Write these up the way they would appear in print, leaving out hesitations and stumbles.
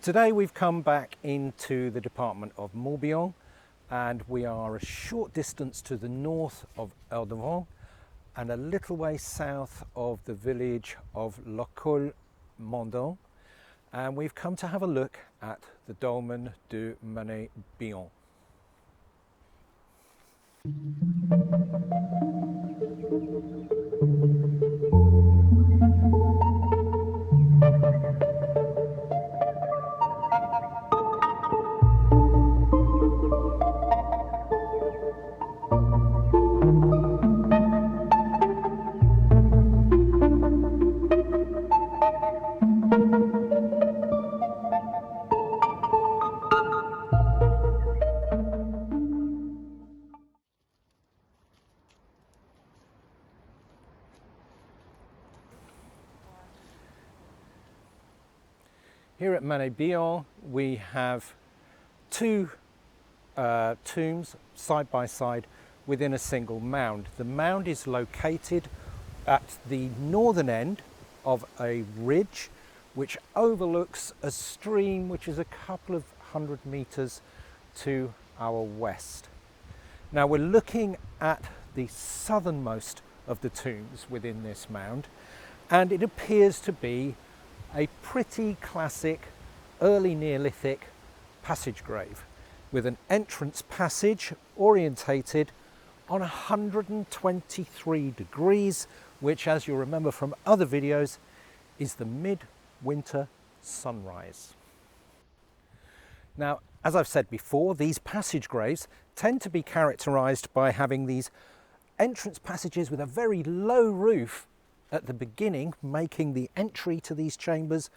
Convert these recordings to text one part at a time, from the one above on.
Today we've come back into the department of Morbihan, and we are a short distance to the north of Eldevant and a little way south of the village of Locol-Mondon, and we've come to have a look at the dolmen de Mané-er-Loh. Here at Mané-er-Loh we have two tombs side by side within a single mound. The mound is located at the northern end of a ridge which overlooks a stream which is a couple of 100 meters to our west. Now we're looking at the southernmost of the tombs within this mound, and it appears to be a pretty classic early Neolithic passage grave with an entrance passage orientated on 123 degrees, which, as you'll remember from other videos, is the midwinter sunrise. Now, as I've said before, these passage graves tend to be characterized by having these entrance passages with a very low roof at the beginning, making the entry to these chambers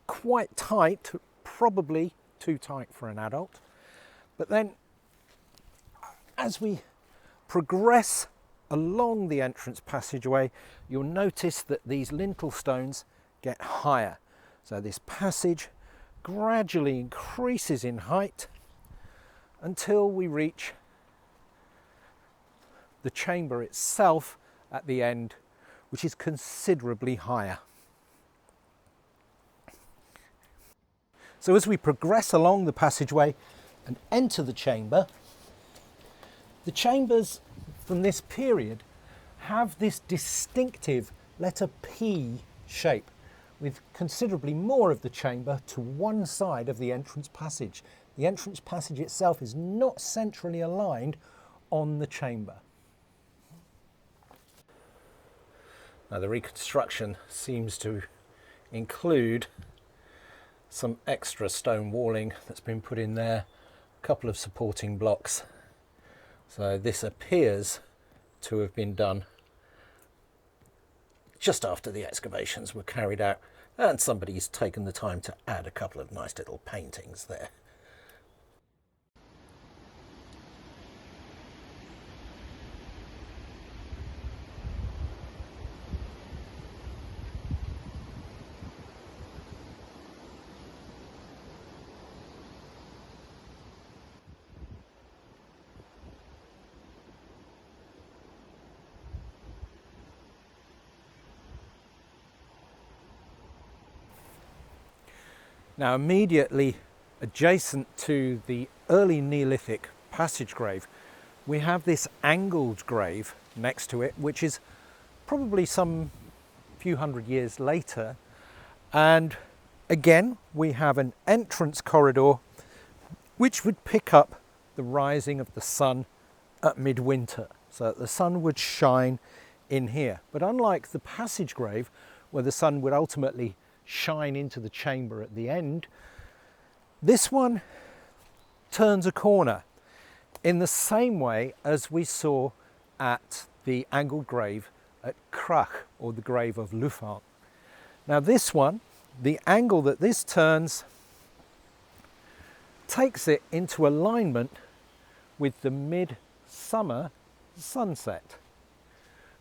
quite tight, probably too tight for an adult. But then as we progress along the entrance passageway, you'll notice that these lintel stones get higher. So this passage gradually increases in height until we reach the chamber itself at the end, which is considerably higher. So as we progress along the passageway and enter the chambers from this period have this distinctive letter P shape, with considerably more of the chamber to one side of the entrance passage. The entrance passage itself is not centrally aligned on the chamber. Now, the reconstruction seems to include some extra stone walling that's been put in there, a couple of supporting blocks. So this appears to have been done just after the excavations were carried out, and somebody's taken the time to add a couple of nice little paintings there. Now, immediately adjacent to the early Neolithic passage grave, we have this angled grave next to it, which is probably some few hundred years later. And again, we have an entrance corridor which would pick up the rising of the sun at midwinter. So the sun would shine in here. But unlike the passage grave, where the sun would ultimately shine into the chamber at the end, this one turns a corner in the same way as we saw at the angled grave at Crach, or the grave of Lufan. Now this one, the angle that this turns takes it into alignment with the midsummer sunset.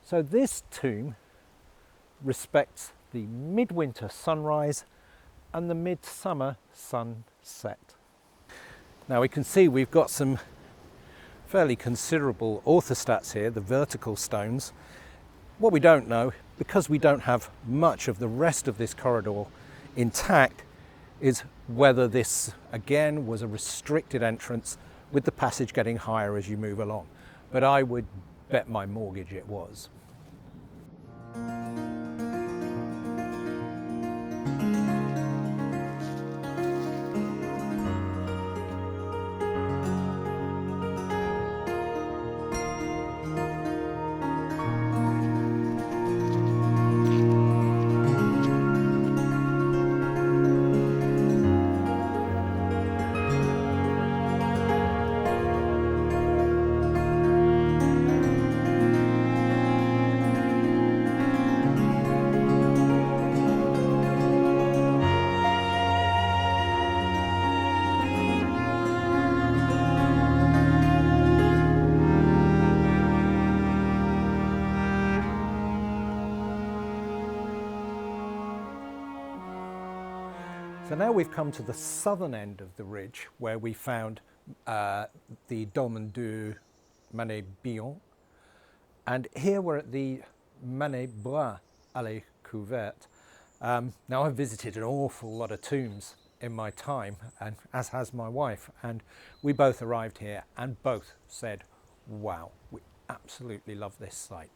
So this tomb respects the midwinter sunrise and the midsummer sunset. Now we can see we've got some fairly considerable orthostats here, the vertical stones. What we don't know, because we don't have much of the rest of this corridor intact, is whether this again was a restricted entrance with the passage getting higher as you move along. But I would bet my mortgage it was. So now we've come to the southern end of the ridge where we found the dolmen de Mané-er-Loh, and here we're at the Mané-er-Loh couverte. Now I've visited an awful lot of tombs in my time, and as has my wife, and we both arrived here and both said, wow, we absolutely love this site.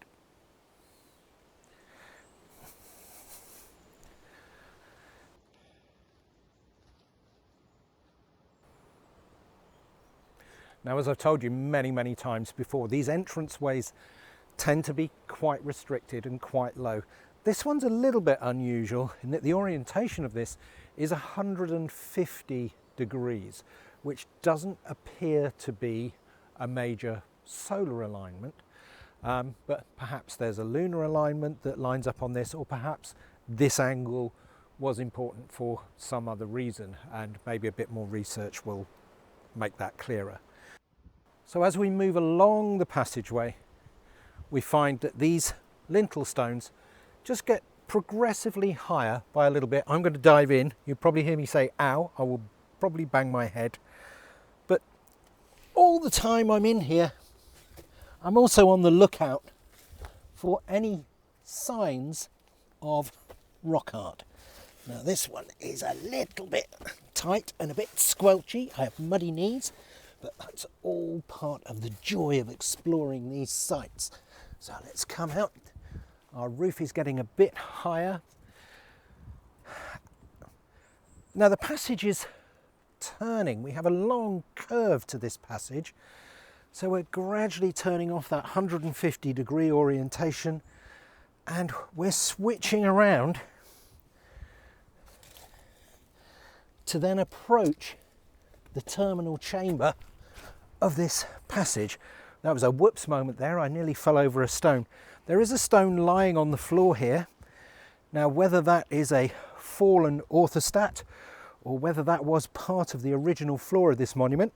Now, as I've told you many times before, these entranceways tend to be quite restricted and quite low. This one's a little bit unusual in that the orientation of this is 150 degrees, which doesn't appear to be a major solar alignment, but perhaps there's a lunar alignment that lines up on this, or perhaps this angle was important for some other reason, and maybe a bit more research will make that clearer. So as we move along the passageway, we find that these lintel stones just get progressively higher by a little bit. I'm going to dive in. You'll probably hear me say, ow, I will probably bang my head. But all the time I'm in here, I'm also on the lookout for any signs of rock art. Now this one is a little bit tight and a bit squelchy. I have muddy knees, but that's all part of the joy of exploring these sites. So let's come out. Our roof is getting a bit higher. Now the passage is turning. We have a long curve to this passage. So we're gradually turning off that 150 degree orientation, and we're switching around to then approach the terminal chamber of this passage. That was a whoops moment there. I nearly fell over a stone. There is a stone lying on the floor here. Now, whether that is a fallen orthostat or whether that was part of the original floor of this monument,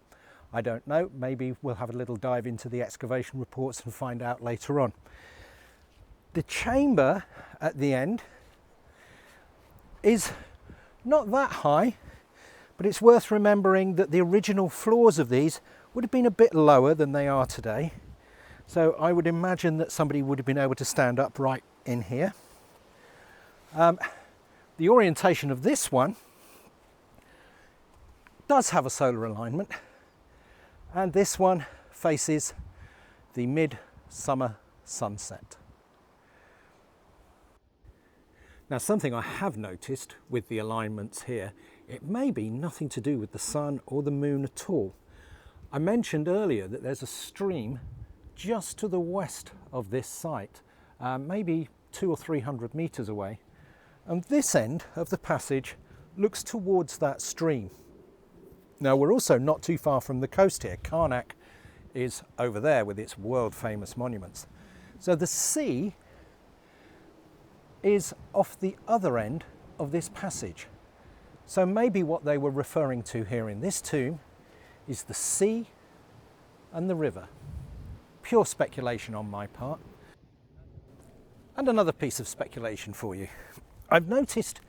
I don't know. Maybe we'll have a little dive into the excavation reports and find out later on. The chamber at the end is not that high, but it's worth remembering that the original floors of these would have been a bit lower than they are today. So I would imagine that somebody would have been able to stand upright in here. The orientation of this one does have a solar alignment, and this one faces the midsummer sunset. Now, something I have noticed with the alignments here, it may be nothing to do with the sun or the moon at all. I mentioned earlier that there's a stream just to the west of this site, maybe 200 or 300 meters away. And this end of the passage looks towards that stream. Now, we're also not too far from the coast here. Carnac is over there with its world famous monuments. So the sea is off the other end of this passage. So maybe what they were referring to here in this tomb is the sea and the river. Pure speculation on my part. And another piece of speculation for you. I've noticed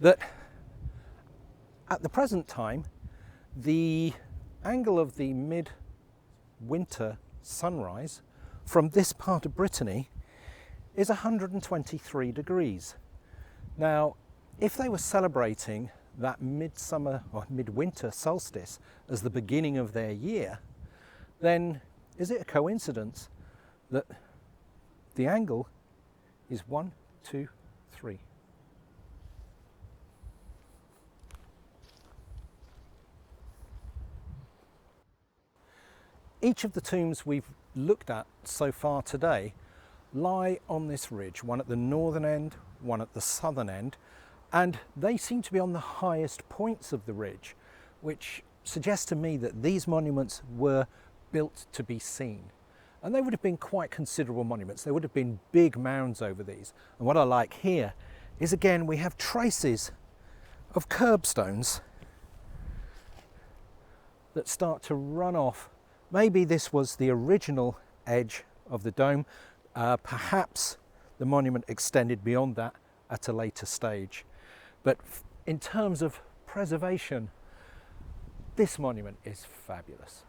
that at the present time, the angle of the mid-winter sunrise from this part of Brittany is 123 degrees. Now, if they were celebrating that midsummer or midwinter solstice as the beginning of their year, then is it a coincidence that the angle is 1, 2, 3? Each of the tombs we've looked at so far today lie on this ridge, one at the northern end, one at the southern end, and they seem to be on the highest points of the ridge, which suggests to me that these monuments were built to be seen. And they would have been quite considerable monuments. There would have been big mounds over these. And what I like here is, again, we have traces of curbstones that start to run off. Maybe this was the original edge of the dome. Perhaps the monument extended beyond that at a later stage. But in terms of preservation, this monument is fabulous.